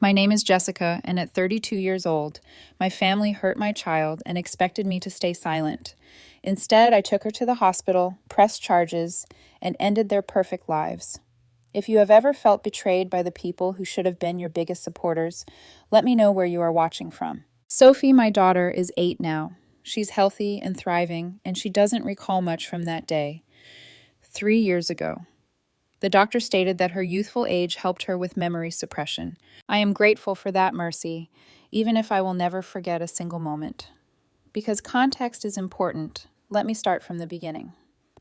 My name is Jessica, and at 32 years old, my family hurt my child and expected me to stay silent. Instead, I took her to the hospital, pressed charges, and ended their perfect lives. If you have ever felt betrayed by the people who should have been your biggest supporters, let me know where you are watching from. Sophie, my daughter, is 8 now. She's healthy and thriving, and she doesn't recall much from that day. 3 years ago. The doctor stated that her youthful age helped her with memory suppression. I am grateful for that mercy, even if I will never forget a single moment. Because context is important, let me start from the beginning.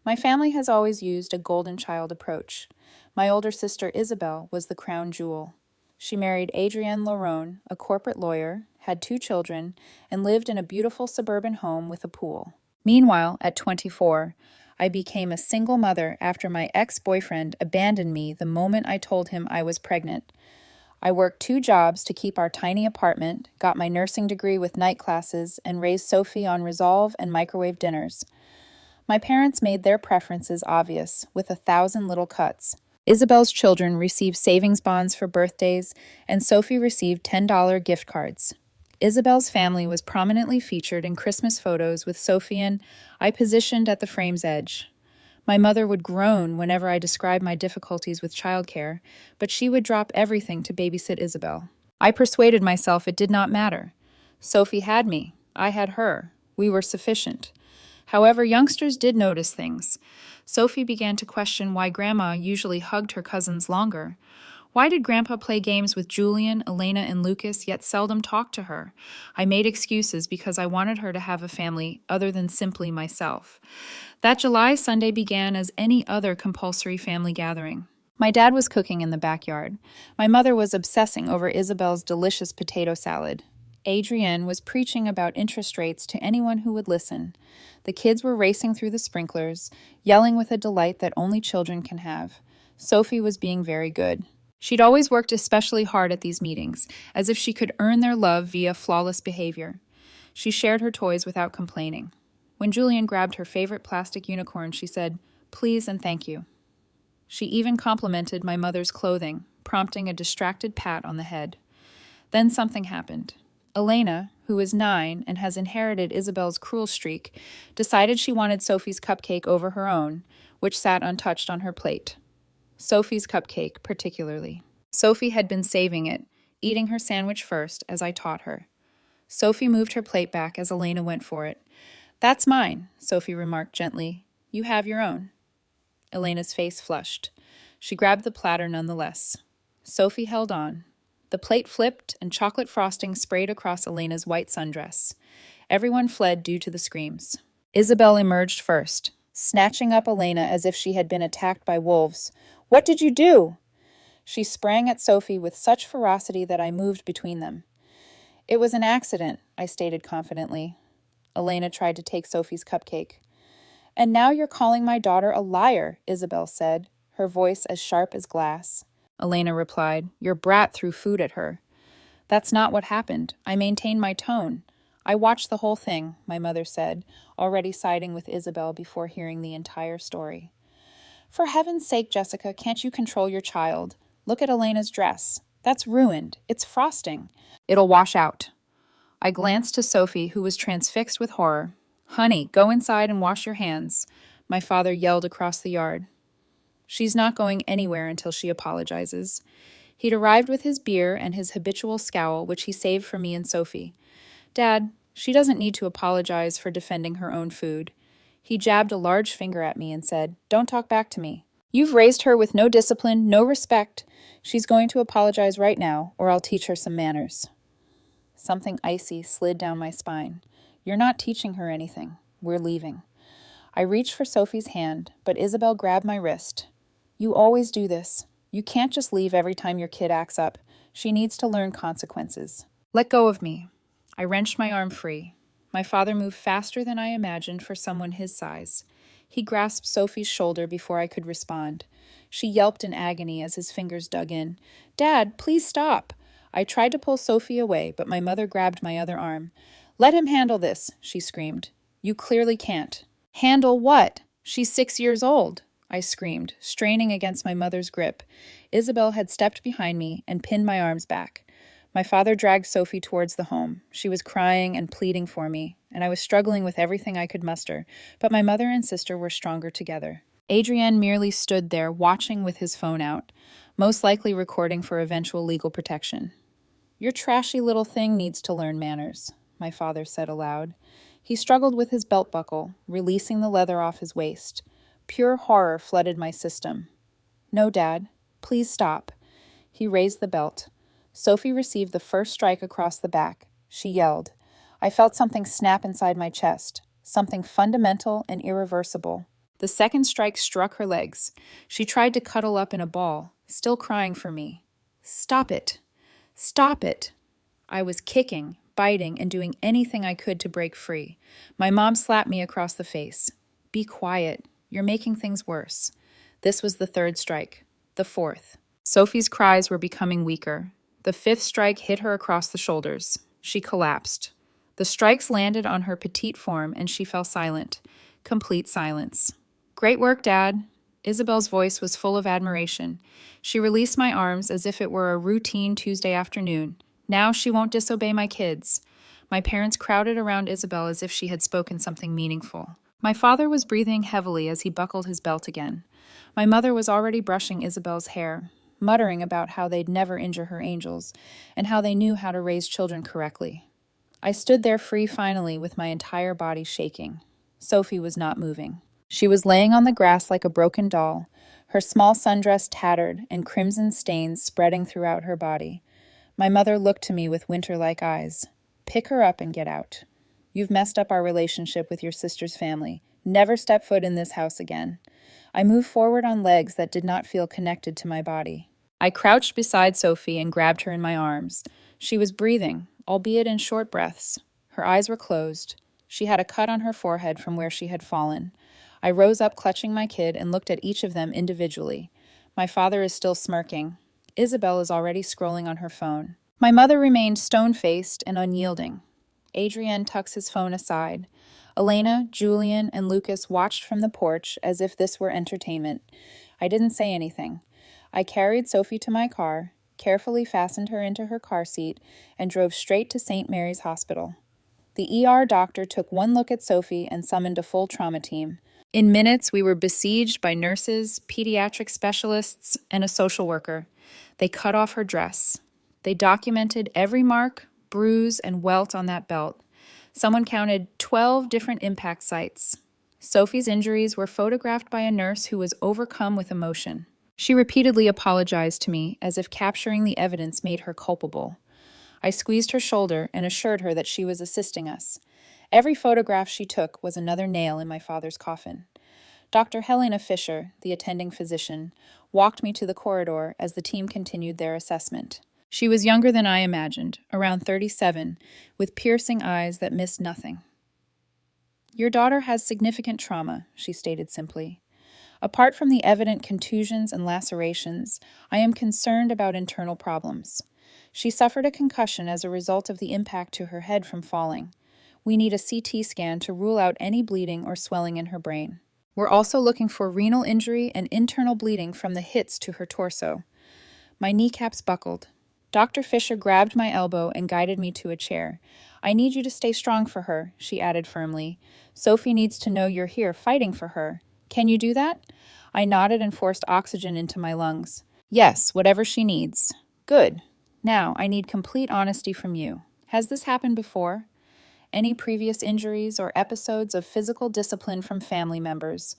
My family has always used a golden child approach. My older sister Isabel was the crown jewel. She married Adrienne Larone, a corporate lawyer, had 2 children, and lived in a beautiful suburban home with a pool. Meanwhile, at 24, I became a single mother after my ex-boyfriend abandoned me the moment I told him I was pregnant. I worked 2 jobs to keep our tiny apartment, got my nursing degree with night classes, and raised Sophie on Resolve and microwave dinners. My parents made their preferences obvious, with 1,000 little cuts. Isabel's children received savings bonds for birthdays, and Sophie received $10 gift cards. Isabel's family was prominently featured in Christmas photos with Sophie and I positioned at the frame's edge. My mother would groan whenever I described my difficulties with childcare, but she would drop everything to babysit Isabel. I persuaded myself it did not matter. Sophie had me. I had her. We were sufficient. However, youngsters did notice things. Sophie began to question why Grandma usually hugged her cousins longer. Why did Grandpa play games with Julian, Elena, and Lucas, yet seldom talk to her? I made excuses because I wanted her to have a family other than simply myself. That July Sunday began as any other compulsory family gathering. My dad was cooking in the backyard. My mother was obsessing over Isabel's delicious potato salad. Adrienne was preaching about interest rates to anyone who would listen. The kids were racing through the sprinklers, yelling with a delight that only children can have. Sophie was being very good. She'd always worked especially hard at these meetings, as if she could earn their love via flawless behavior. She shared her toys without complaining. When Julian grabbed her favorite plastic unicorn, she said, "Please and thank you." She even complimented my mother's clothing, prompting a distracted pat on the head. Then something happened. Elena, who is 9 and has inherited Isabel's cruel streak, decided she wanted Sophie's cupcake over her own, which sat untouched on her plate. Sophie's cupcake, particularly. Sophie had been saving it, eating her sandwich first, as I taught her. Sophie moved her plate back as Elena went for it. "That's mine," Sophie remarked gently. "You have your own." Elena's face flushed. She grabbed the platter nonetheless. Sophie held on. The plate flipped, and chocolate frosting sprayed across Elena's white sundress. Everyone fled due to the screams. Isabel emerged first, snatching up Elena as if she had been attacked by wolves. "What did you do?" She sprang at Sophie with such ferocity that I moved between them. "It was an accident," I stated confidently. Elena tried to take Sophie's cupcake. "And now you're calling my daughter a liar," Isabel said, her voice as sharp as glass. Elena replied, "Your brat threw food at her." "That's not what happened. I maintained my tone. I watched the whole thing," my mother said, already siding with Isabel before hearing the entire story. "For heaven's sake, Jessica, can't you control your child? Look at Elena's dress. That's ruined. It's frosting. It'll wash out." I glanced to Sophie, who was transfixed with horror. "Honey, go inside and wash your hands," my father yelled across the yard. "She's not going anywhere until she apologizes." He'd arrived with his beer and his habitual scowl, which he saved for me and Sophie. "Dad, she doesn't need to apologize for defending her own food." He jabbed a large finger at me and said, "Don't talk back to me. You've raised her with no discipline, no respect. She's going to apologize right now, or I'll teach her some manners." Something icy slid down my spine. "You're not teaching her anything. We're leaving." I reached for Sophie's hand, but Isabel grabbed my wrist. "You always do this. You can't just leave every time your kid acts up. She needs to learn consequences." "Let go of me." I wrenched my arm free. My father moved faster than I imagined for someone his size. He grasped Sophie's shoulder before I could respond. She yelped in agony as his fingers dug in. "Dad, please stop." I tried to pull Sophie away, but my mother grabbed my other arm. "Let him handle this," she screamed. "You clearly can't." "Handle what? She's 6 years old," I screamed, straining against my mother's grip. Isabel had stepped behind me and pinned my arms back. My father dragged Sophie towards the home. She was crying and pleading for me, and I was struggling with everything I could muster, but my mother and sister were stronger together. Adrien merely stood there, watching with his phone out, most likely recording for eventual legal protection. "Your trashy little thing needs to learn manners," my father said aloud. He struggled with his belt buckle, releasing the leather off his waist. Pure horror flooded my system. "No, Dad. Please stop." He raised the belt. Sophie received the first strike across the back. She yelled. I felt something snap inside my chest, something fundamental and irreversible. The second strike struck her legs. She tried to cuddle up in a ball, still crying for me. "Stop it! Stop it!" I was kicking, biting, and doing anything I could to break free. My mom slapped me across the face. "Be quiet. You're making things worse." This was the third strike. The fourth. Sophie's cries were becoming weaker. The fifth strike hit her across the shoulders. She collapsed. The strikes landed on her petite form, and she fell silent. Complete silence. "Great work, Dad." Isabel's voice was full of admiration. She released my arms as if it were a routine Tuesday afternoon. "Now she won't disobey my kids." My parents crowded around Isabel as if she had spoken something meaningful. My father was breathing heavily as he buckled his belt again. My mother was already brushing Isabel's hair, muttering about how they'd never injure her angels, and how they knew how to raise children correctly. I stood there free finally, with my entire body shaking. Sophie was not moving. She was laying on the grass like a broken doll, her small sundress tattered and crimson stains spreading throughout her body. My mother looked to me with winter-like eyes. "Pick her up and get out. You've messed up our relationship with your sister's family. Never step foot in this house again." I moved forward on legs that did not feel connected to my body. I crouched beside Sophie and grabbed her in my arms. She was breathing, albeit in short breaths. Her eyes were closed. She had a cut on her forehead from where she had fallen. I rose up, clutching my kid, and looked at each of them individually. My father is still smirking. Isabel is already scrolling on her phone. My mother remained stone-faced and unyielding. Adrien tucks his phone aside. Elena, Julian, and Lucas watched from the porch as if this were entertainment. I didn't say anything. I carried Sophie to my car, carefully fastened her into her car seat, and drove straight to St. Mary's Hospital. The ER doctor took one look at Sophie and summoned a full trauma team. In minutes, we were besieged by nurses, pediatric specialists, and a social worker. They cut off her dress. They documented every mark, bruise, and welt on that belt. Someone counted 12 different impact sites. Sophie's injuries were photographed by a nurse who was overcome with emotion. She repeatedly apologized to me, as if capturing the evidence made her culpable. I squeezed her shoulder and assured her that she was assisting us. Every photograph she took was another nail in my father's coffin. Dr. Helena Fisher, the attending physician, walked me to the corridor as the team continued their assessment. She was younger than I imagined, around 37, with piercing eyes that missed nothing. "Your daughter has significant trauma," she stated simply. "Apart from the evident contusions and lacerations, I am concerned about internal problems. She suffered a concussion as a result of the impact to her head from falling. We need a CT scan to rule out any bleeding or swelling in her brain. We're also looking for renal injury and internal bleeding from the hits to her torso." My kneecaps buckled. Dr. Fisher grabbed my elbow and guided me to a chair. "I need you to stay strong for her," she added firmly. "Sophie needs to know you're here fighting for her. Can you do that?" I nodded and forced oxygen into my lungs. "Yes, whatever she needs." "Good. Now, I need complete honesty from you. Has this happened before? Any previous injuries or episodes of physical discipline from family members?"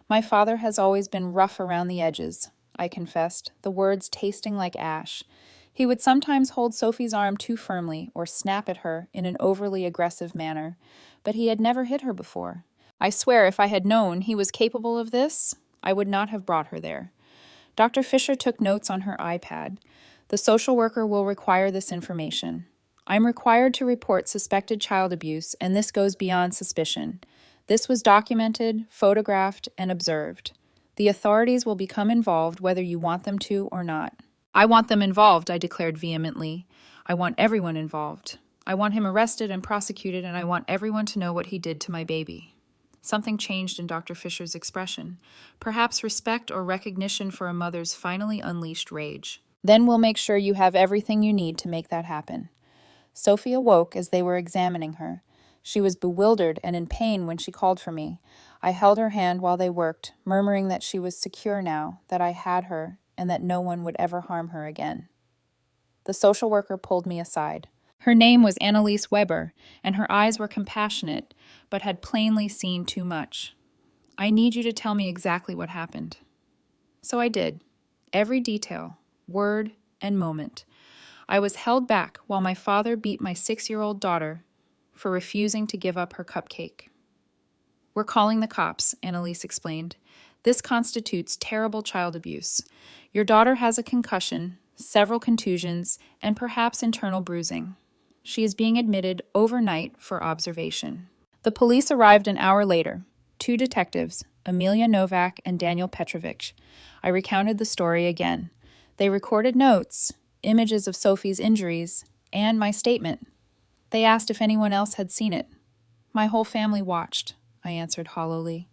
"My father has always been rough around the edges," I confessed, the words tasting like ash. He would sometimes hold Sophie's arm too firmly or snap at her in an overly aggressive manner, but he had never hit her before. I swear if I had known he was capable of this, I would not have brought her there. Dr. Fisher took notes on her iPad. "The social worker will require this information. I'm required to report suspected child abuse, and this goes beyond suspicion. This was documented, photographed, and observed. The authorities will become involved whether you want them to or not." "I want them involved," I declared vehemently. "I want everyone involved. I want him arrested and prosecuted, and I want everyone to know what he did to my baby." Something changed in Dr. Fisher's expression, perhaps respect or recognition for a mother's finally unleashed rage. Then we'll make sure you have everything you need to make that happen." Sophie awoke as they were examining her. She was bewildered and in pain when she called for me. I held her hand while they worked, murmuring that she was secure now, that I had her, and that no one would ever harm her again. The social worker pulled me aside. Her name was Annalise Weber, and her eyes were compassionate, but had plainly seen too much. "I need you to tell me exactly what happened." So I did. Every detail, word, and moment. I was held back while my father beat my 6-year-old daughter for refusing to give up her cupcake. "We're calling the cops," Annalise explained. "This constitutes terrible child abuse. Your daughter has a concussion, several contusions, and perhaps internal bruising. She is being admitted overnight for observation." The police arrived an hour later. 2 detectives, Amelia Novak and Daniel Petrovich. I recounted the story again. They recorded notes, images of Sophie's injuries, and my statement. They asked if anyone else had seen it. "My whole family watched," I answered hollowly.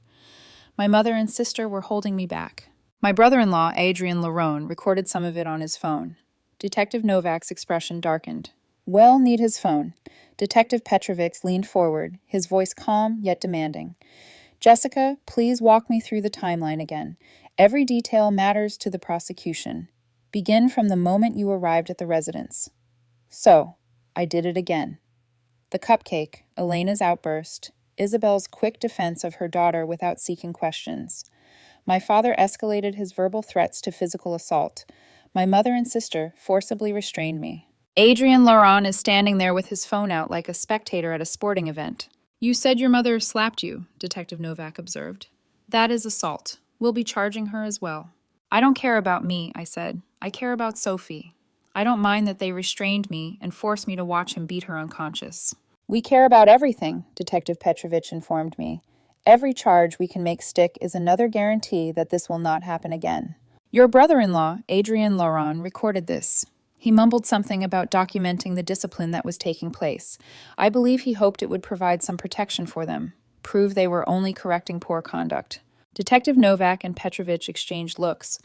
My mother and sister were holding me back. My brother-in-law, Adrian Lerone, recorded some of it on his phone. Detective Novak's expression darkened. "Well, need his phone." Detective Petrovich leaned forward, his voice calm yet demanding. "Jessica, please walk me through the timeline again. Every detail matters to the prosecution. Begin from the moment you arrived at the residence." So, I did it again. The cupcake, Elena's outburst, Isabel's quick defense of her daughter without seeking questions. My father escalated his verbal threats to physical assault. My mother and sister forcibly restrained me. Adrian Laurent is standing there with his phone out like a spectator at a sporting event. "You said your mother slapped you," Detective Novak observed. "That is assault. We'll be charging her as well." "I don't care about me," I said. "I care about Sophie. I don't mind that they restrained me and forced me to watch him beat her unconscious." "We care about everything," Detective Petrovich informed me. "Every charge we can make stick is another guarantee that this will not happen again." Your brother-in-law, Adrian Laurent, recorded this. He mumbled something about documenting the discipline that was taking place. I believe he hoped it would provide some protection for them, prove they were only correcting poor conduct. Detective Novak and Petrovich exchanged looks.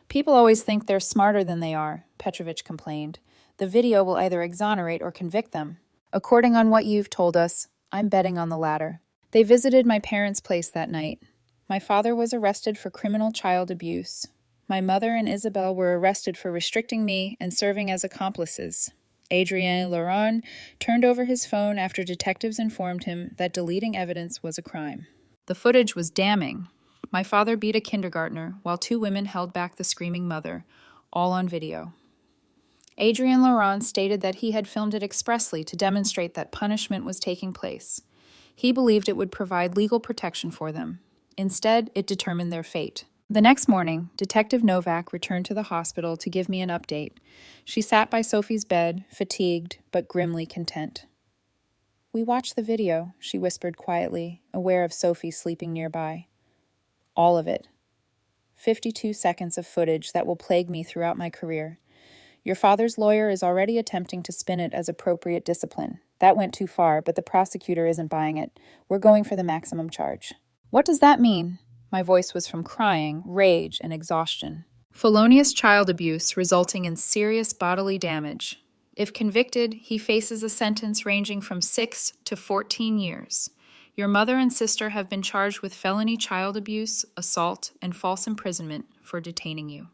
"People always think they're smarter than they are," Petrovich complained. "The video will either exonerate or convict them." "According on what you've told us, I'm betting on the latter." They visited my parents' place that night. My father was arrested for criminal child abuse. My mother and Isabel were arrested for restricting me and serving as accomplices. Adrien Laurent turned over his phone after detectives informed him that deleting evidence was a crime. The footage was damning. My father beat a kindergartner while 2 women held back the screaming mother, all on video. Adrien Laurent stated that he had filmed it expressly to demonstrate that punishment was taking place. He believed it would provide legal protection for them. Instead, it determined their fate. The next morning, Detective Novak returned to the hospital to give me an update. She sat by Sophie's bed, fatigued but grimly content. "We watched the video," she whispered quietly, aware of Sophie sleeping nearby. "All of it. 52 seconds of footage that will plague me throughout my career. Your father's lawyer is already attempting to spin it as appropriate discipline. That went too far, but the prosecutor isn't buying it. We're going for the maximum charge." "What does that mean?" My voice was from crying, rage, and exhaustion. "Felonious child abuse resulting in serious bodily damage. If convicted, he faces a sentence ranging from 6 to 14 years. Your mother and sister have been charged with felony child abuse, assault, and false imprisonment for detaining you.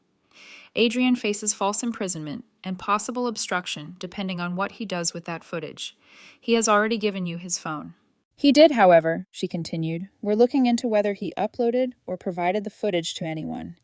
Adrian faces false imprisonment and possible obstruction depending on what he does with that footage. He has already given you his phone." "He did, however," she continued. "We're looking into whether he uploaded or provided the footage to anyone.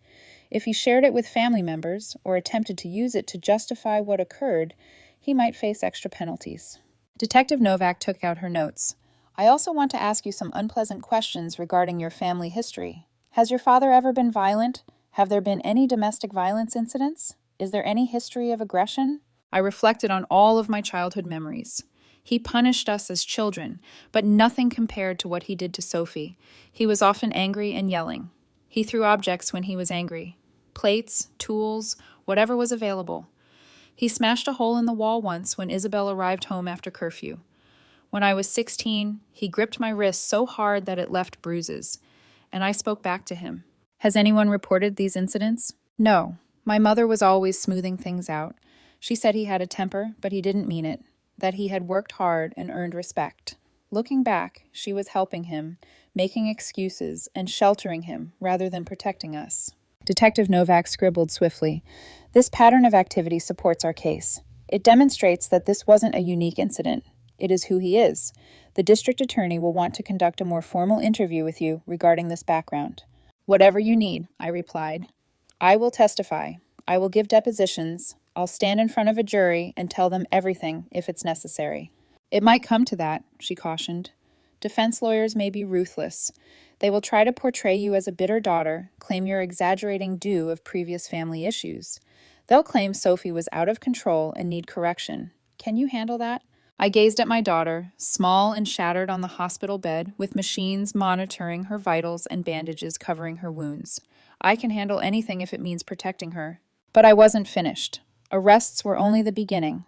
If he shared it with family members or attempted to use it to justify what occurred, he might face extra penalties." Detective Novak took out her notes. "I also want to ask you some unpleasant questions regarding your family history. Has your father ever been violent? Have there been any domestic violence incidents? Is there any history of aggression?" I reflected on all of my childhood memories. He punished us as children, but nothing compared to what he did to Sophie. He was often angry and yelling. He threw objects when he was angry. Plates, tools, whatever was available. He smashed a hole in the wall once when Isabel arrived home after curfew. When I was 16, he gripped my wrist so hard that it left bruises, and I spoke back to him. "Has anyone reported these incidents?" "No. My mother was always smoothing things out. She said he had a temper, but he didn't mean it, that he had worked hard and earned respect. Looking back, she was helping him, making excuses, and sheltering him rather than protecting us. Detective Novak scribbled swiftly. This pattern of activity supports our case. It demonstrates that this wasn't a unique incident. It is who he is. The district attorney will want to conduct a more formal interview with you regarding this background. Whatever you need, I replied. I will testify. I will give depositions. I'll stand in front of a jury and tell them everything if it's necessary. It might come to that, she cautioned. Defense lawyers may be ruthless. They will try to portray you as a bitter daughter, claim you're exaggerating due of previous family issues. They'll claim Sophie was out of control and need correction. Can you handle that? I gazed at my daughter, small and shattered on the hospital bed, with machines monitoring her vitals and bandages covering her wounds. I can handle anything if it means protecting her. But I wasn't finished. Arrests were only the beginning.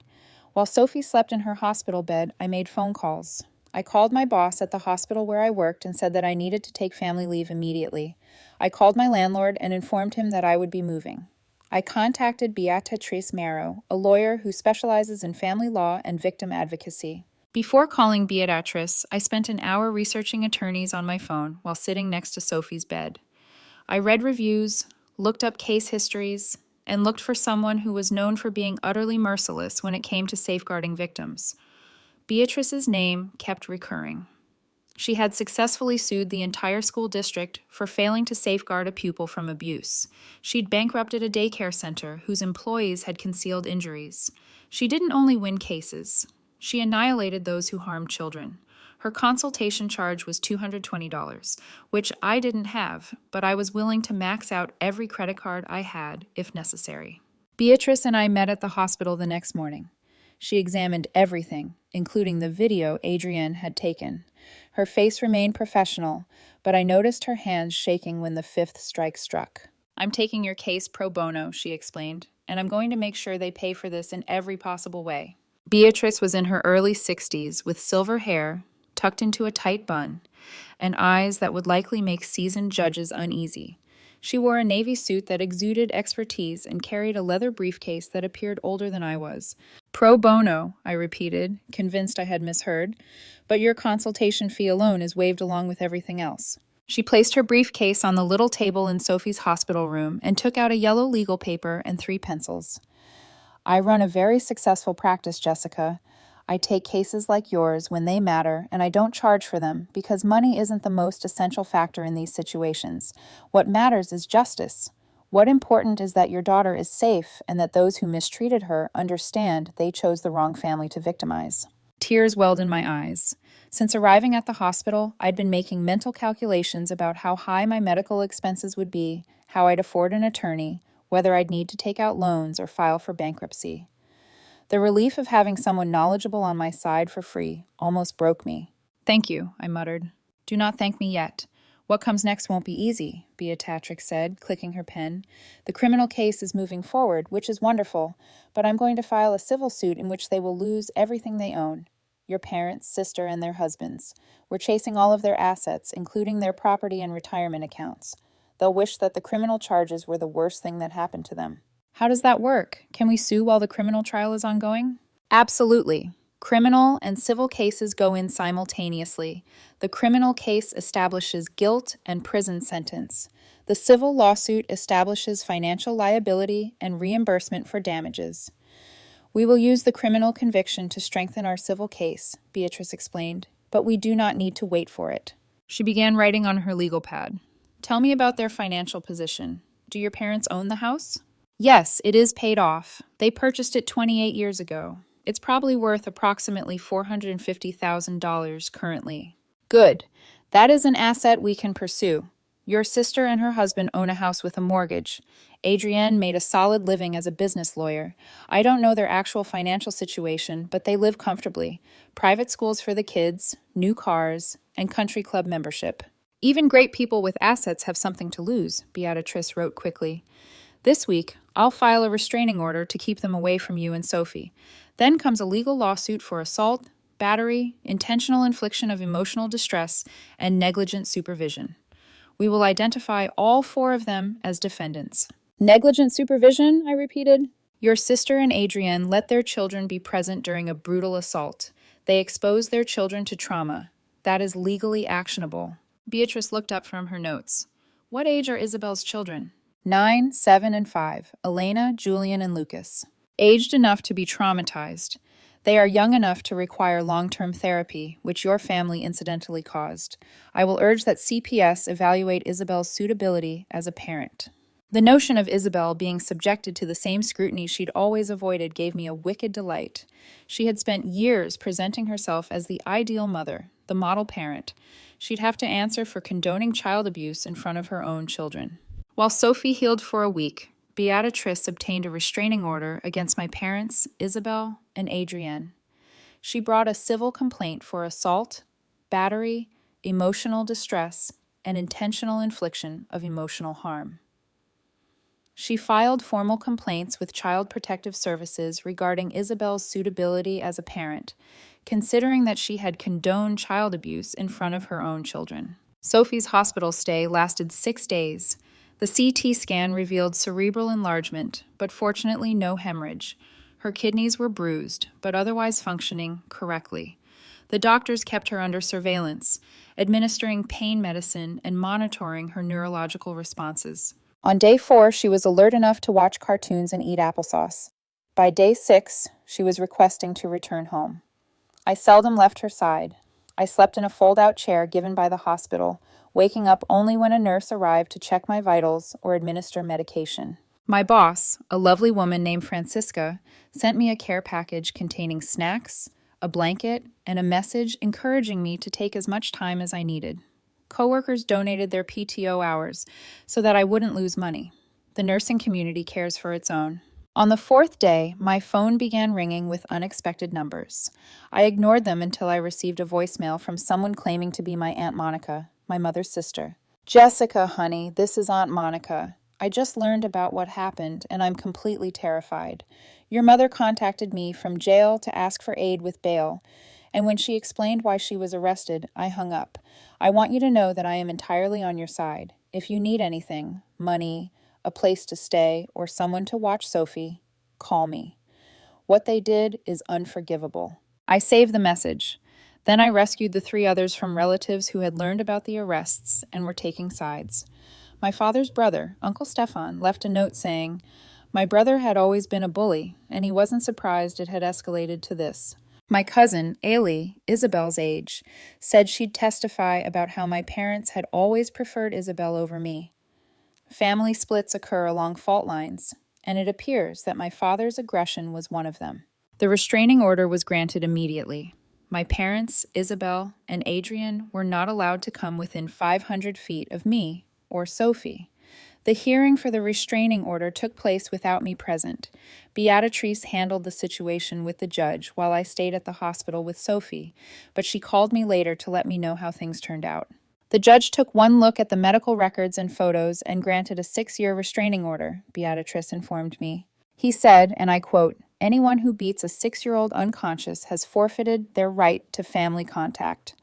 While Sophie slept in her hospital bed, I made phone calls. I called my boss at the hospital where I worked and said that I needed to take family leave immediately. I called my landlord and informed him that I would be moving. I contacted Beatrice Marrow, a lawyer who specializes in family law and victim advocacy. Before calling Beatrice, I spent an hour researching attorneys on my phone while sitting next to Sophie's bed. I read reviews, looked up case histories, and looked for someone who was known for being utterly merciless when it came to safeguarding victims. Beatrice's name kept recurring. She had successfully sued the entire school district for failing to safeguard a pupil from abuse. She'd bankrupted a daycare center whose employees had concealed injuries. She didn't only win cases. She annihilated those who harmed children. Her consultation charge was $220, which I didn't have, but I was willing to max out every credit card I had if necessary. Beatrice and I met at the hospital the next morning. She examined everything, including the video Adrienne had taken. Her face remained professional, but I noticed her hands shaking when the fifth strike struck. I'm taking your case pro bono, she explained, and I'm going to make sure they pay for this in every possible way. Beatrice was in her early 60s, with silver hair, tucked into a tight bun, and eyes that would likely make seasoned judges uneasy. She wore a navy suit that exuded expertise and carried a leather briefcase that appeared older than I was. Pro bono, I repeated, convinced I had misheard, but your consultation fee alone is waived along with everything else. She placed her briefcase on the little table in Sophie's hospital room and took out a yellow legal paper and 3 pencils. I run a very successful practice, Jessica. I take cases like yours when they matter, and I don't charge for them because money isn't the most essential factor in these situations. What matters is justice. What important is that your daughter is safe and that those who mistreated her understand they chose the wrong family to victimize. Tears welled in my eyes. Since arriving at the hospital, I'd been making mental calculations about how high my medical expenses would be, how I'd afford an attorney, whether I'd need to take out loans or file for bankruptcy. The relief of having someone knowledgeable on my side for free almost broke me. Thank you, I muttered. Do not thank me yet. What comes next won't be easy, Beatrix said, clicking her pen. The criminal case is moving forward, which is wonderful, but I'm going to file a civil suit in which they will lose everything they own. Your parents, sister, and their husbands. We're chasing all of their assets, including their property and retirement accounts. They'll wish that the criminal charges were the worst thing that happened to them. How does that work? Can we sue while the criminal trial is ongoing? Absolutely. Criminal and civil cases go in simultaneously. The criminal case establishes guilt and prison sentence. The civil lawsuit establishes financial liability and reimbursement for damages. We will use the criminal conviction to strengthen our civil case, Beatrice explained, but we do not need to wait for it. She began writing on her legal pad. Tell me about their financial position. Do your parents own the house? Yes, it is paid off. They purchased it 28 years ago. It's probably worth approximately $450,000 currently. Good. That is an asset we can pursue. Your sister and her husband own a house with a mortgage. Adrienne made a solid living as a business lawyer. I don't know their actual financial situation, but they live comfortably. Private schools for the kids, new cars, and country club membership. Even great people with assets have something to lose, Beatrice wrote quickly. This week, I'll file a restraining order to keep them away from you and Sophie. Then comes a legal lawsuit for assault, battery, intentional infliction of emotional distress, and negligent supervision. We will identify all 4 of them as defendants. Negligent supervision, I repeated. Your sister and Adrienne let their children be present during a brutal assault. They exposed their children to trauma. That is legally actionable. Beatrice looked up from her notes. What age are Isabel's children? 9, 7, and 5. Elena, Julian, and Lucas. Aged enough to be traumatized. They are young enough to require long-term therapy, which your family incidentally caused. I will urge that CPS evaluate Isabel's suitability as a parent. The notion of Isabel being subjected to the same scrutiny she'd always avoided gave me a wicked delight. She had spent years presenting herself as the ideal mother, the model parent. She'd have to answer for condoning child abuse in front of her own children. While Sophie healed for a week, Beatrice obtained a restraining order against my parents, Isabel and Adrienne. She brought a civil complaint for assault, battery, emotional distress, and intentional infliction of emotional harm. She filed formal complaints with Child Protective Services regarding Isabel's suitability as a parent, considering that she had condoned child abuse in front of her own children. Sophie's hospital stay lasted 6 days. The CT scan revealed cerebral enlargement, but fortunately no hemorrhage. Her kidneys were bruised, but otherwise functioning correctly. The doctors kept her under surveillance, administering pain medicine and monitoring her neurological responses. On day 4, she was alert enough to watch cartoons and eat applesauce. By day 6, she was requesting to return home. I seldom left her side. I slept in a fold-out chair given by the hospital, waking up only when a nurse arrived to check my vitals or administer medication. My boss, a lovely woman named Francisca, sent me a care package containing snacks, a blanket, and a message encouraging me to take as much time as I needed. Coworkers donated their PTO hours so that I wouldn't lose money. The nursing community cares for its own. On the 4th day, my phone began ringing with unexpected numbers. I ignored them until I received a voicemail from someone claiming to be my Aunt Monica, my mother's sister. Jessica, honey, this is Aunt Monica. I just learned about what happened, and I'm completely terrified. Your mother contacted me from jail to ask for aid with bail, and when she explained why she was arrested, I hung up. I want you to know that I am entirely on your side. If you need anything, money, a place to stay, or someone to watch Sophie, call me. What they did is unforgivable. I saved the message. Then I rescued the 3 others from relatives who had learned about the arrests and were taking sides. My father's brother, Uncle Stefan, left a note saying, "My brother had always been a bully, and he wasn't surprised it had escalated to this." My cousin, Ailey, Isabel's age, said she'd testify about how my parents had always preferred Isabel over me. Family splits occur along fault lines, and it appears that my father's aggression was one of them. The restraining order was granted immediately. My parents, Isabel, and Adrienne were not allowed to come within 500 feet of me or Sophie. The hearing for the restraining order took place without me present. Beatrice handled the situation with the judge while I stayed at the hospital with Sophie, but she called me later to let me know how things turned out. The judge took one look at the medical records and photos and granted a 6-year restraining order, Beatrice informed me. He said, and I quote, "Anyone who beats a 6-year-old unconscious has forfeited their right to family contact.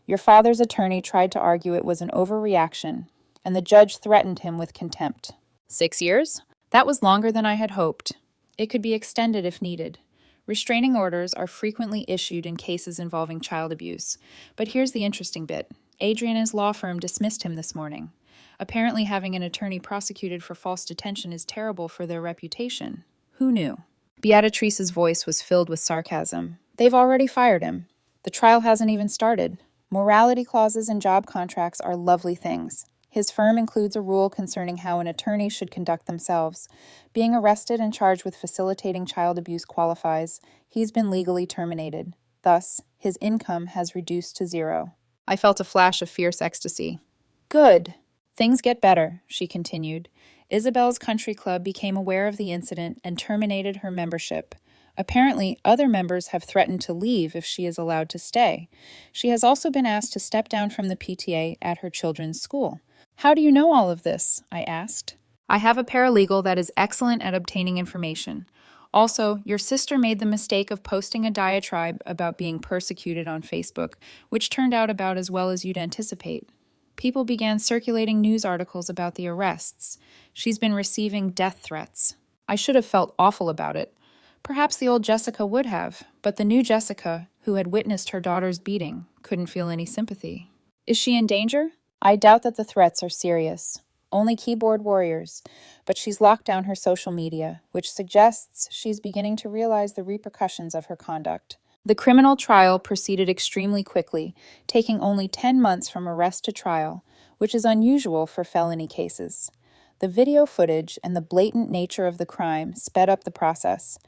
Your father's attorney tried to argue it was an overreaction, and the judge threatened him with contempt." 6 years? That was longer than I had hoped. It could be extended if needed. Restraining orders are frequently issued in cases involving child abuse. But here's the interesting bit. Adrienne's law firm dismissed him this morning. Apparently having an attorney prosecuted for false detention is terrible for their reputation. Who knew? Beatrice's voice was filled with sarcasm. They've already fired him. The trial hasn't even started. Morality clauses in job contracts are lovely things. His firm includes a rule concerning how an attorney should conduct themselves. Being arrested and charged with facilitating child abuse qualifies. He's been legally terminated. Thus, his income has reduced to 0. I felt a flash of fierce ecstasy. Good. Things get better, she continued. Isabel's country club became aware of the incident and terminated her membership. Apparently, other members have threatened to leave if she is allowed to stay. She has also been asked to step down from the PTA at her children's school. How do you know all of this? I asked. I have a paralegal that is excellent at obtaining information. Also, your sister made the mistake of posting a diatribe about being persecuted on Facebook, which turned out about as well as you'd anticipate. People began circulating news articles about the arrests. She's been receiving death threats. I should have felt awful about it. Perhaps the old Jessica would have, but the new Jessica, who had witnessed her daughter's beating, couldn't feel any sympathy. Is she in danger? I doubt that the threats are serious. Only keyboard warriors, but she's locked down her social media, which suggests she's beginning to realize the repercussions of her conduct. The criminal trial proceeded extremely quickly, taking only 10 months from arrest to trial, which is unusual for felony cases. The video footage and the blatant nature of the crime sped up the process.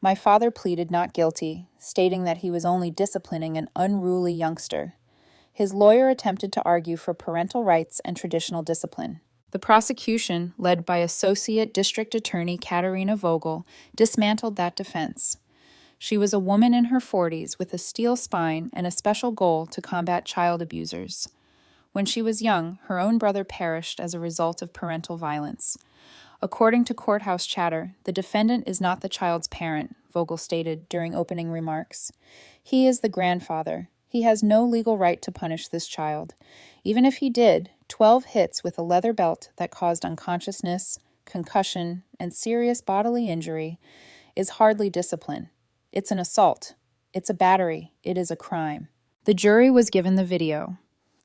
My father pleaded not guilty, stating that he was only disciplining an unruly youngster. His lawyer attempted to argue for parental rights and traditional discipline. The prosecution, led by Associate District Attorney Katerina Vogel, dismantled that defense. She was a woman in her 40s with a steel spine and a special goal to combat child abusers. When she was young, her own brother perished as a result of parental violence. According to courthouse chatter, the defendant is not the child's parent, Vogel stated during opening remarks. He is the grandfather. He has no legal right to punish this child. Even if he did, 12 hits with a leather belt that caused unconsciousness, concussion, and serious bodily injury is hardly discipline. It's an assault. It's a battery. It is a crime. The jury was given the video.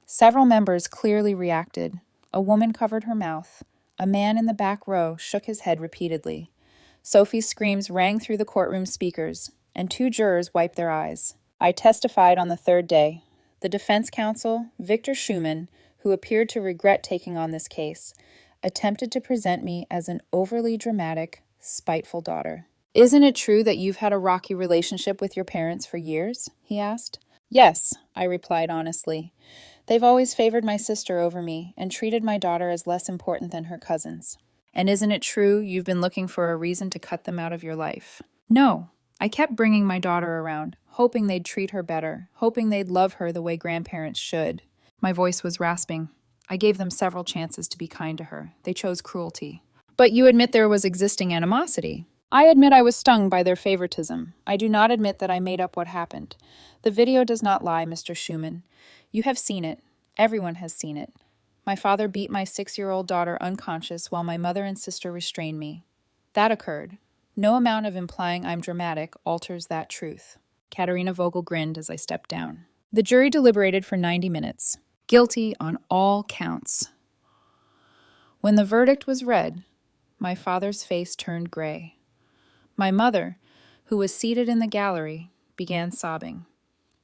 Several members clearly reacted. A woman covered her mouth. A man in the back row shook his head repeatedly. Sophie's screams rang through the courtroom speakers, and 2 jurors wiped their eyes. I testified on the 3rd day. The defense counsel, Victor Schumann, who appeared to regret taking on this case, attempted to present me as an overly dramatic, spiteful daughter. Isn't it true that you've had a rocky relationship with your parents for years? He asked. Yes, I replied honestly. They've always favored my sister over me and treated my daughter as less important than her cousins. And isn't it true you've been looking for a reason to cut them out of your life? No. I kept bringing my daughter around, hoping they'd treat her better, hoping they'd love her the way grandparents should. My voice was rasping. I gave them several chances to be kind to her. They chose cruelty. But you admit there was existing animosity. I admit I was stung by their favoritism. I do not admit that I made up what happened. The video does not lie, Mr. Schumann. You have seen it. Everyone has seen it. My father beat my 6-year-old daughter unconscious while my mother and sister restrained me. That occurred. No amount of implying I'm dramatic alters that truth. Katerina Vogel grinned as I stepped down. The jury deliberated for 90 minutes. Guilty on all counts. When the verdict was read, my father's face turned gray. My mother, who was seated in the gallery, began sobbing.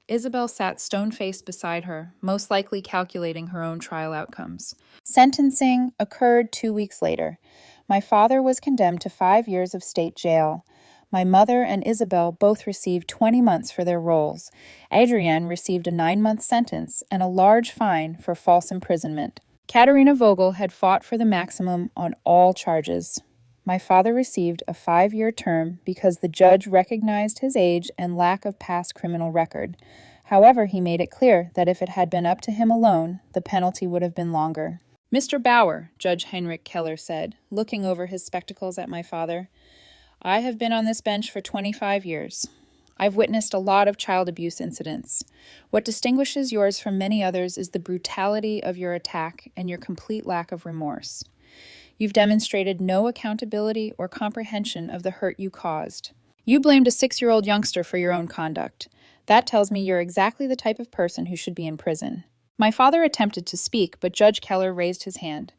Isabel sat stone-faced beside her, most likely calculating her own trial outcomes. Sentencing occurred 2 weeks later. My father was condemned to 5 years of state jail. My mother and Isabel both received 20 months for their roles. Adrienne received a 9-month sentence and a large fine for false imprisonment. Katerina Vogel had fought for the maximum on all charges. My father received a 5-year term because the judge recognized his age and lack of past criminal record. However, he made it clear that if it had been up to him alone, the penalty would have been longer. Mr. Bauer, Judge Heinrich Keller said, looking over his spectacles at my father, I have been on this bench for 25 years. I've witnessed a lot of child abuse incidents. What distinguishes yours from many others is the brutality of your attack and your complete lack of remorse. You've demonstrated no accountability or comprehension of the hurt you caused. You blamed a 6-year-old youngster for your own conduct. That tells me you're exactly the type of person who should be in prison. My father attempted to speak, but Judge Keller raised his hand.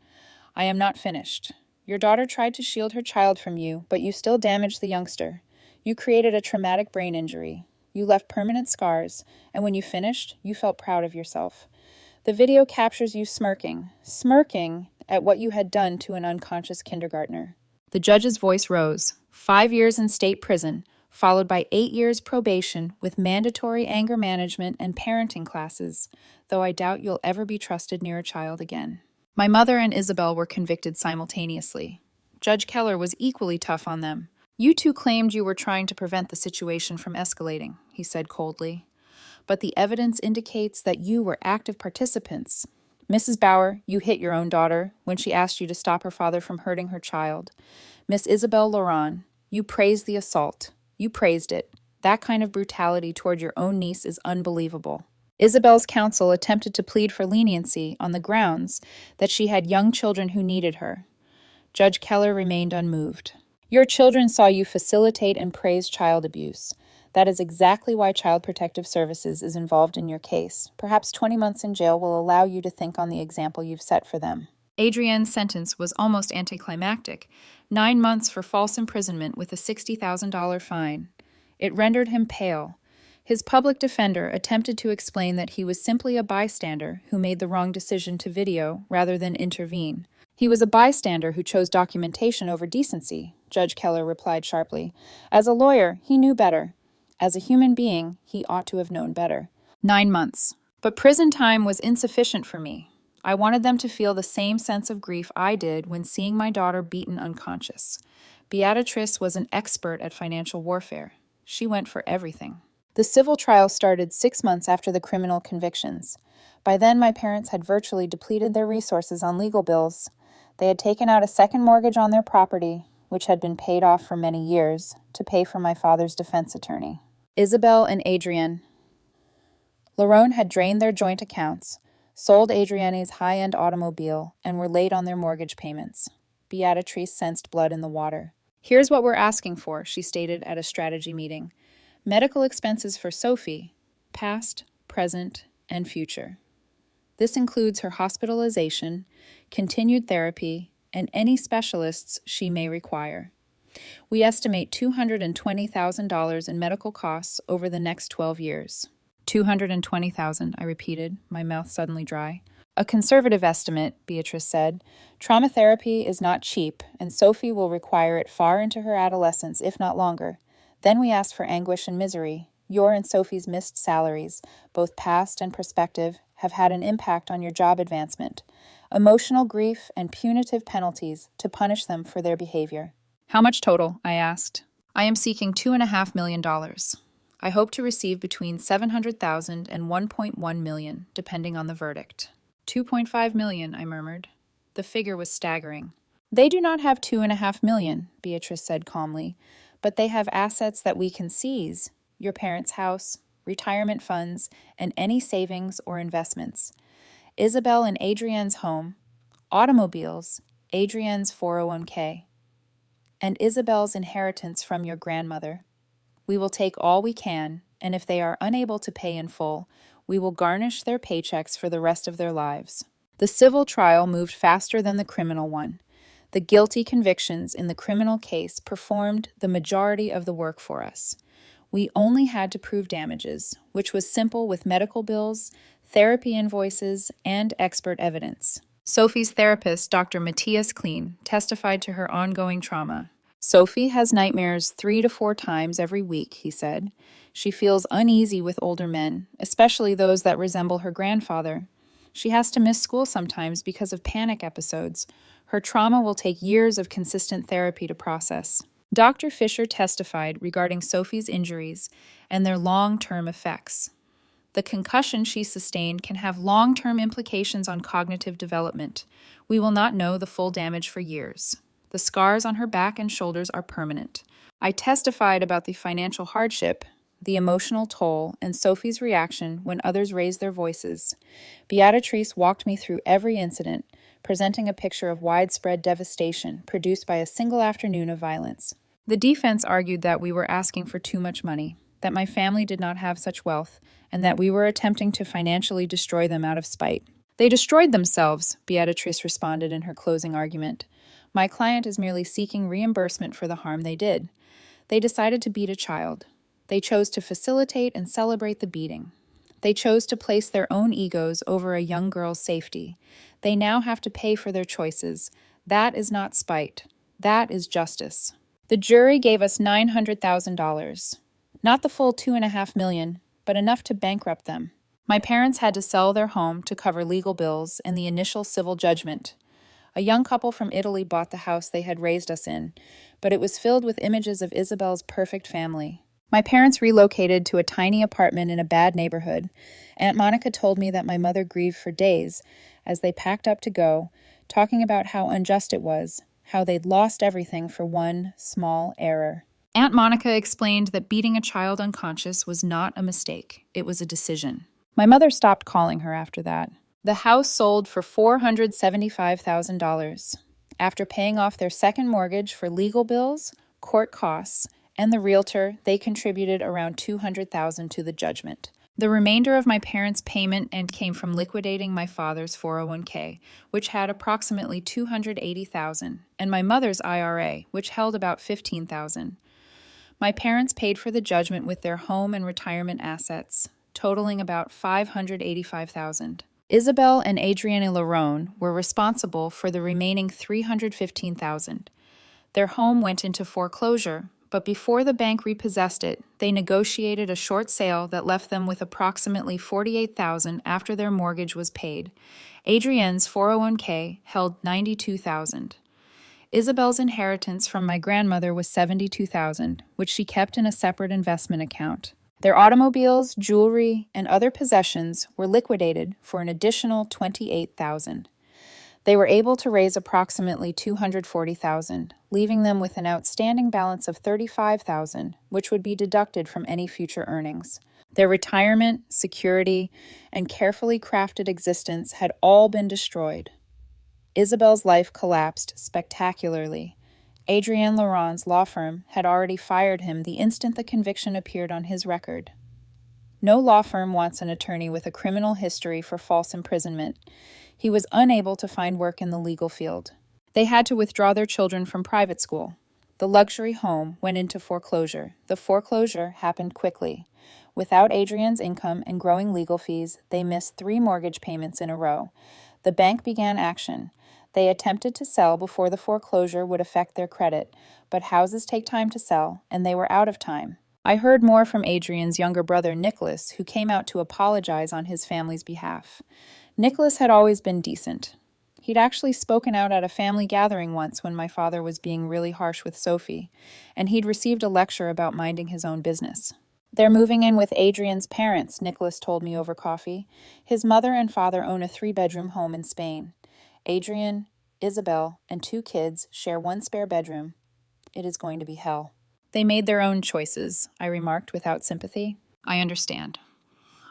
I am not finished. Your daughter tried to shield her child from you, but you still damaged the youngster. You created a traumatic brain injury. You left permanent scars, and when you finished, you felt proud of yourself. The video captures you smirking at what you had done to an unconscious kindergartner. The judge's voice rose. 5 years in state prison, followed by 8 years probation with mandatory anger management and parenting classes, though I doubt you'll ever be trusted near a child again. My mother and Isabel were convicted simultaneously. Judge Keller was equally tough on them. You two claimed you were trying to prevent the situation from escalating, he said coldly. But the evidence indicates that you were active participants. Mrs. Bauer, you hit your own daughter when she asked you to stop her father from hurting her child. Miss Isabel Laurent, you praised the assault. You praised it. That kind of brutality toward your own niece is unbelievable. Isabel's counsel attempted to plead for leniency on the grounds that she had young children who needed her. Judge Keller remained unmoved. Your children saw you facilitate and praise child abuse. That is exactly why Child Protective Services is involved in your case. Perhaps 20 months in jail will allow you to think on the example you've set for them. Adrienne's sentence was almost anticlimactic. 9 months for false imprisonment with a $60,000 fine. It rendered him pale. His public defender attempted to explain that he was simply a bystander who made the wrong decision to video rather than intervene. He was a bystander who chose documentation over decency, Judge Keller replied sharply. As a lawyer, he knew better. As a human being, he ought to have known better. 9 months. But prison time was insufficient for me. I wanted them to feel the same sense of grief I did when seeing my daughter beaten unconscious. Beatrice was an expert at financial warfare. She went for everything. The civil trial started 6 months after the criminal convictions. By then, my parents had virtually depleted their resources on legal bills. They had taken out a second mortgage on their property, which had been paid off for many years, to pay for my father's defense attorney. Isabel and Adrienne. Lerone had drained their joint accounts, sold Adrienne's high-end automobile, and were late on their mortgage payments. Beatrice sensed blood in the water. Here's what we're asking for, she stated at a strategy meeting. Medical expenses for Sophie, past, present, and future. This includes her hospitalization, continued therapy, and any specialists she may require. We estimate $220,000 in medical costs over the next 12 years. $220,000, I repeated, my mouth suddenly dry. A conservative estimate, Beatrice said. Trauma therapy is not cheap, and Sophie will require it far into her adolescence, if not longer. Then we ask for anguish and misery. Your and Sophie's missed salaries, both past and prospective, have had an impact on your job advancement. Emotional grief and punitive penalties to punish them for their behavior. How much total? I asked. I am seeking $2.5 million. I hope to receive between $700,000 and $1.1 million, depending on the verdict. $2.5 million, I murmured. The figure was staggering. They do not have $2.5 million, Beatrice said calmly, but they have assets that we can seize. Your parents' house, retirement funds, and any savings or investments. Isabel and Adrienne's home, automobiles, Adrienne's 401k, and Isabel's inheritance from your grandmother. We will take all we can, and if they are unable to pay in full, we will garnish their paychecks for the rest of their lives. The civil trial moved faster than the criminal one. The guilty convictions in the criminal case performed the majority of the work for us. We only had to prove damages, which was simple with medical bills, therapy invoices, and expert evidence. Sophie's therapist, Dr. Matthias Kleen, testified to her ongoing trauma. Sophie has nightmares 3 to 4 times every week, he said. She feels uneasy with older men, especially those that resemble her grandfather. She has to miss school sometimes because of panic episodes. Her trauma will take years of consistent therapy to process. Dr. Fisher testified regarding Sophie's injuries and their long-term effects. The concussion she sustained can have long-term implications on cognitive development. We will not know the full damage for years. The scars on her back and shoulders are permanent. I testified about the financial hardship, the emotional toll, and Sophie's reaction when others raised their voices. Beatrice walked me through every incident, presenting a picture of widespread devastation produced by a single afternoon of violence. The defense argued that we were asking for too much money, that my family did not have such wealth, and that we were attempting to financially destroy them out of spite. They destroyed themselves, Beatrice responded in her closing argument. My client is merely seeking reimbursement for the harm they did. They decided to beat a child. They chose to facilitate and celebrate the beating. They chose to place their own egos over a young girl's safety. They now have to pay for their choices. That is not spite. That is justice. The jury gave us $900,000. Not the full $2.5 million, but enough to bankrupt them. My parents had to sell their home to cover legal bills and the initial civil judgment. A young couple from Italy bought the house they had raised us in, but it was filled with images of Isabel's perfect family. My parents relocated to a tiny apartment in a bad neighborhood. Aunt Monica told me that my mother grieved for days as they packed up to go, talking about how unjust it was, how they'd lost everything for one small error. Aunt Monica explained that beating a child unconscious was not a mistake. It was a decision. My mother stopped calling her after that. The house sold for $475,000. After paying off their second mortgage for legal bills, court costs, and the realtor, they contributed around $200,000 to the judgment. The remainder of my parents' payment came from liquidating my father's 401k, which had approximately $280,000, and my mother's IRA, which held about $15,000. My parents paid for the judgment with their home and retirement assets, totaling about $585,000. Isabel and Adrienne Larone were responsible for the remaining $315,000. Their home went into foreclosure, but before the bank repossessed it, they negotiated a short sale that left them with approximately $48,000 after their mortgage was paid. Adrienne's 401k held $92,000. Isabel's inheritance from my grandmother was $72,000, which she kept in a separate investment account. Their automobiles, jewelry, and other possessions were liquidated for an additional $28,000. They were able to raise approximately $240,000, leaving them with an outstanding balance of $35,000, which would be deducted from any future earnings. Their retirement, security, and carefully crafted existence had all been destroyed. Isabel's life collapsed spectacularly. Adrienne Laurent's law firm had already fired him the instant the conviction appeared on his record. No law firm wants an attorney with a criminal history for false imprisonment. He was unable to find work in the legal field. They had to withdraw their children from private school. The luxury home went into foreclosure. The foreclosure happened quickly. Without Adrienne's income and growing legal fees, they missed 3 mortgage payments in a row. The bank began action. They attempted to sell before the foreclosure would affect their credit, but houses take time to sell, and they were out of time. I heard more from Adrienne's younger brother, Nicholas, who came out to apologize on his family's behalf. Nicholas had always been decent. He'd actually spoken out at a family gathering once when my father was being really harsh with Sophie, and he'd received a lecture about minding his own business. They're moving in with Adrienne's parents, Nicholas told me over coffee. His mother and father own a 3-bedroom home in Spain. Adrienne, Isabel, and 2 kids share 1 spare bedroom. It is going to be hell. They made their own choices, I remarked without sympathy. I understand.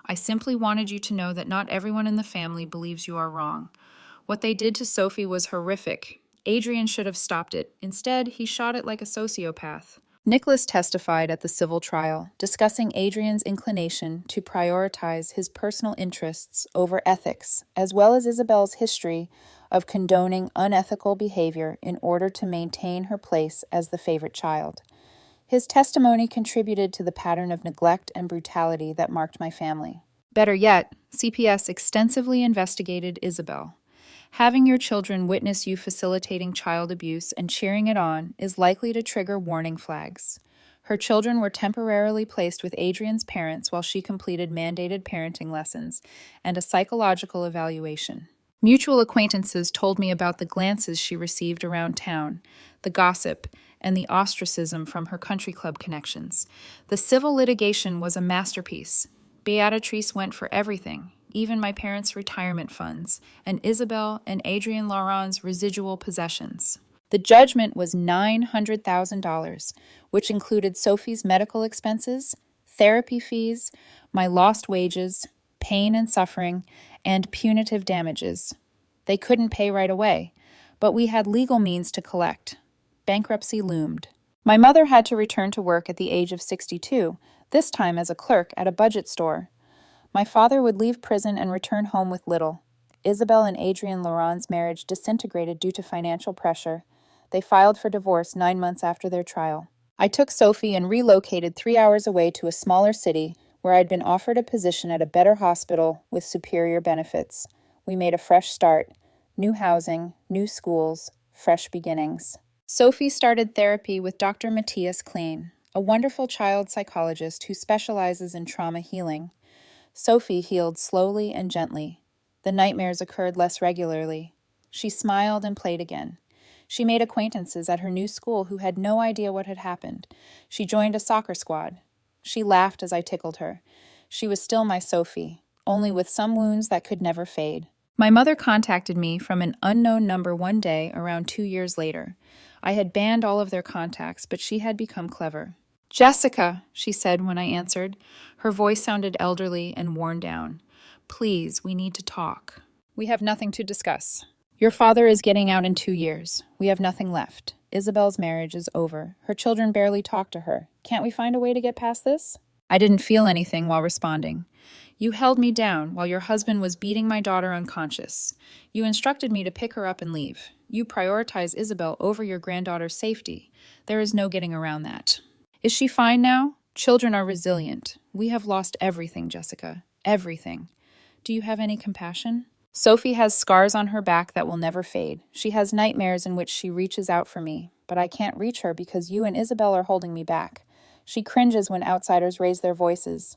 I simply wanted you to know that not everyone in the family believes you are wrong. What they did to Sophie was horrific. Adrienne should have stopped it. Instead, he shot it like a sociopath. Nicholas testified at the civil trial, discussing Adrienne's inclination to prioritize his personal interests over ethics, as well as Isabel's history of condoning unethical behavior in order to maintain her place as the favorite child. His testimony contributed to the pattern of neglect and brutality that marked my family. Better yet, CPS extensively investigated Isabel. Having your children witness you facilitating child abuse and cheering it on is likely to trigger warning flags. Her children were temporarily placed with Adrienne's parents while she completed mandated parenting lessons and a psychological evaluation. Mutual acquaintances told me about the glances she received around town, the gossip, and the ostracism from her country club connections. The civil litigation was a masterpiece. Beatrice went for everything, even my parents' retirement funds, and Isabel and Adrienne Laurent's residual possessions. The judgment was $900,000, which included Sophie's medical expenses, therapy fees, my lost wages, pain and suffering, and punitive damages. They couldn't pay right away, but we had legal means to collect. Bankruptcy loomed. My mother had to return to work at the age of 62, this time as a clerk at a budget store. My father would leave prison and return home with little. Isabel and Adrienne Laurent's marriage disintegrated due to financial pressure. They filed for divorce 9 months after their trial. I took Sophie and relocated 3 hours away to a smaller city where I'd been offered a position at a better hospital with superior benefits. We made a fresh start. New housing, new schools, fresh beginnings. Sophie started therapy with Dr. Matthias Klein, a wonderful child psychologist who specializes in trauma healing. Sophie healed slowly and gently. The nightmares occurred less regularly. She smiled and played again. She made acquaintances at her new school who had no idea what had happened. She joined a soccer squad. She laughed as I tickled her. She was still my Sophie, only with some wounds that could never fade. My mother contacted me from an unknown number one day around 2 years later. I had banned all of their contacts, but she had become clever. "Jessica," she said when I answered. Her voice sounded elderly and worn down. Please, we need to talk. We have nothing to discuss. Your father is getting out in 2 years. We have nothing left. Isabel's marriage is over. Her children barely talk to her. Can't we find a way to get past this? I didn't feel anything while responding. You held me down while your husband was beating my daughter unconscious. You instructed me to pick her up and leave. You prioritize Isabel over your granddaughter's safety. There is no getting around that. Is she fine now? Children are resilient. We have lost everything, Jessica. Everything. Do you have any compassion? Sophie has scars on her back that will never fade. She has nightmares in which she reaches out for me, but I can't reach her because you and Isabel are holding me back. She cringes when outsiders raise their voices.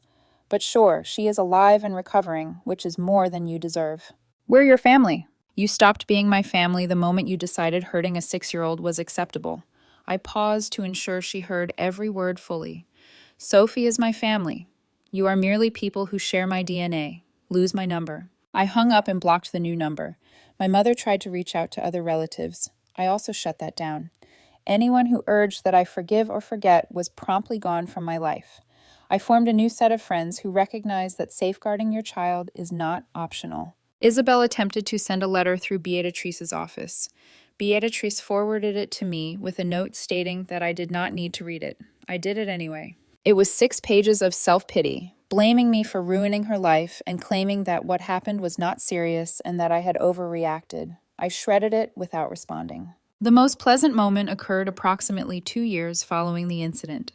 But sure, she is alive and recovering, which is more than you deserve. We're your family. You stopped being my family the moment you decided hurting a 6-year-old was acceptable. I paused to ensure she heard every word fully. Sophie is my family. You are merely people who share my DNA. Lose my number. I hung up and blocked the new number. My mother tried to reach out to other relatives. I also shut that down. Anyone who urged that I forgive or forget was promptly gone from my life. I formed a new set of friends who recognized that safeguarding your child is not optional. Isabel attempted to send a letter through Beatrice's office. Beatrice forwarded it to me with a note stating that I did not need to read it. I did it anyway. It was 6 pages of self-pity, blaming me for ruining her life and claiming that what happened was not serious and that I had overreacted. I shredded it without responding. The most pleasant moment occurred approximately 2 years following the incident.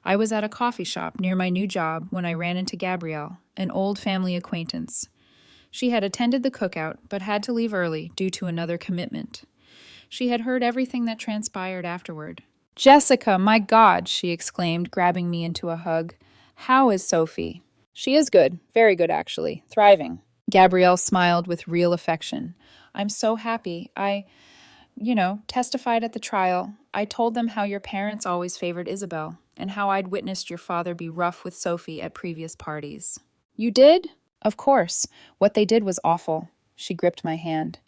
I was at a coffee shop near my new job when I ran into Gabrielle, an old family acquaintance. She had attended the cookout, but had to leave early due to another commitment. She had heard everything that transpired afterward. "Jessica, my God," she exclaimed, grabbing me into a hug. "How is Sophie?" "She is good. Very good, actually. Thriving." Gabrielle smiled with real affection. "I'm so happy. I testified at the trial. I told them how your parents always favored Isabel, and how I'd witnessed your father be rough with Sophie at previous parties." "You did?" "Of course. What they did was awful." She gripped my hand.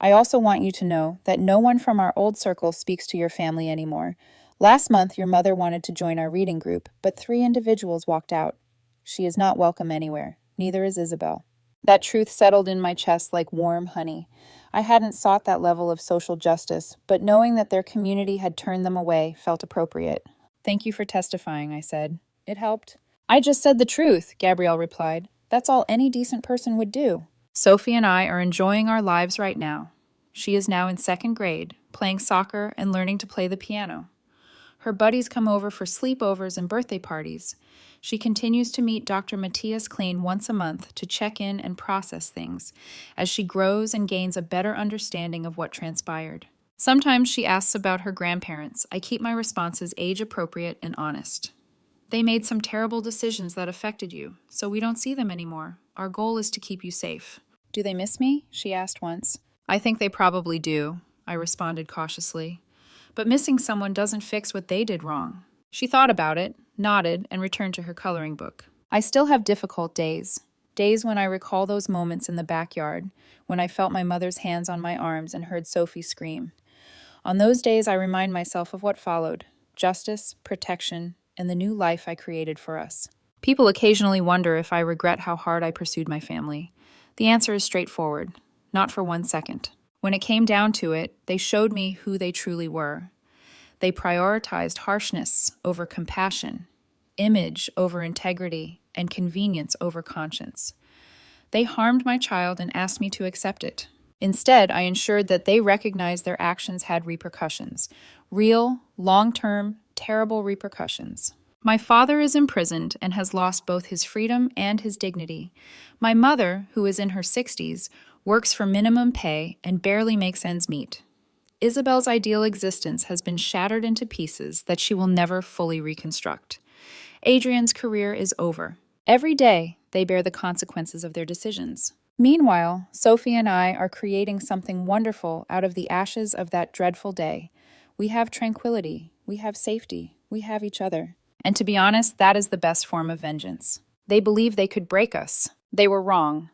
"I also want you to know that no one from our old circle speaks to your family anymore. Last month, your mother wanted to join our reading group, but 3 individuals walked out. She is not welcome anywhere. Neither is Isabel." That truth settled in my chest like warm honey. I hadn't sought that level of social justice, but knowing that their community had turned them away felt appropriate. "Thank you for testifying," I said. "It helped." "I just said the truth," Gabrielle replied. "That's all any decent person would do." Sophie and I are enjoying our lives right now. She is now in 2nd grade, playing soccer and learning to play the piano. Her buddies come over for sleepovers and birthday parties. She continues to meet Dr. Matthias Klein once a month to check in and process things, as she grows and gains a better understanding of what transpired. Sometimes she asks about her grandparents. I keep my responses age-appropriate and honest. "They made some terrible decisions that affected you, so we don't see them anymore. Our goal is to keep you safe." "Do they miss me?" she asked once. "I think they probably do," I responded cautiously. "But missing someone doesn't fix what they did wrong." She thought about it, nodded, and returned to her coloring book. I still have difficult days. Days when I recall those moments in the backyard, when I felt my mother's hands on my arms and heard Sophie scream. On those days, I remind myself of what followed: justice, protection, and the new life I created for us. People occasionally wonder if I regret how hard I pursued my family. The answer is straightforward. Not for 1 second. When it came down to it, they showed me who they truly were. They prioritized harshness over compassion, image over integrity, and convenience over conscience. They harmed my child and asked me to accept it. Instead, I ensured that they recognized their actions had repercussions. Real, long-term, terrible repercussions. My father is imprisoned and has lost both his freedom and his dignity. My mother, who is in her 60s, works for minimum pay and barely makes ends meet. Isabel's ideal existence has been shattered into pieces that she will never fully reconstruct. Adrian's career is over. Every day, they bear the consequences of their decisions. Meanwhile, Sophie and I are creating something wonderful out of the ashes of that dreadful day. We have tranquility, we have safety, we have each other. And to be honest, that is the best form of vengeance. They believed they could break us. They were wrong.